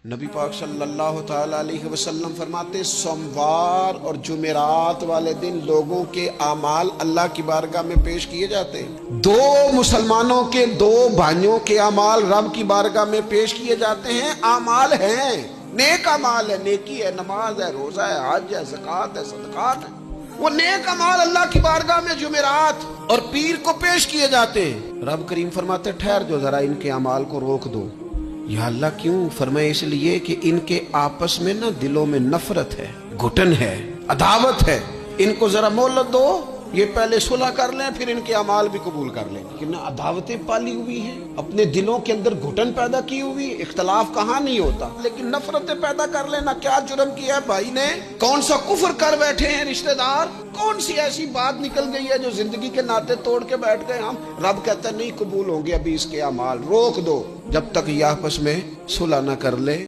نبی پاک صلی اللہ تعالی علیہ وسلم فرماتے سوموار اور جمعرات والے دن لوگوں کے اعمال اللہ کی بارگاہ میں پیش کیے جاتے ہیں۔ دو مسلمانوں کے دو بھائیوں کے اعمال رب کی بارگاہ میں پیش کیے جاتے ہیں۔ اعمال ہیں، نیک اعمال ہے، نیکی ہے، نماز ہے، روزہ ہے، حج ہے، زکوٰۃ ہے، صدقات ہے۔ وہ نیک اعمال اللہ کی بارگاہ میں جمعرات اور پیر کو پیش کیے جاتے ہیں۔ رب کریم فرماتے ٹھہر جو ذرا ان کے اعمال کو روک دو۔ یا اللہ کیوں؟ فرمائے اس لیے کہ ان کے آپس میں نا دلوں میں نفرت ہے، گھٹن ہے، عداوت ہے، ان کو ذرا مہلت دو، یہ پہلے صلح کر لیں پھر ان کے اعمال بھی قبول کر لیں۔ کہ نہ عداوتیں پالی ہوئی ہیں، اپنے دلوں کے اندر گھٹن پیدا کی ہوئی، اختلاف کہاں نہیں ہوتا لیکن نفرتیں پیدا کر لینا۔ کیا جرم کیا ہے بھائی نے؟ کون سا کفر کر بیٹھے ہیں رشتہ دار؟ کون سی ایسی بات نکل گئی ہے جو زندگی کے ناطے توڑ کے بیٹھ گئے ہم؟ رب کہتا ہے نہیں قبول ہوں گے ابھی اس کے اعمال، روک دو جب تک یہ آپس میں صلح نہ کر لے۔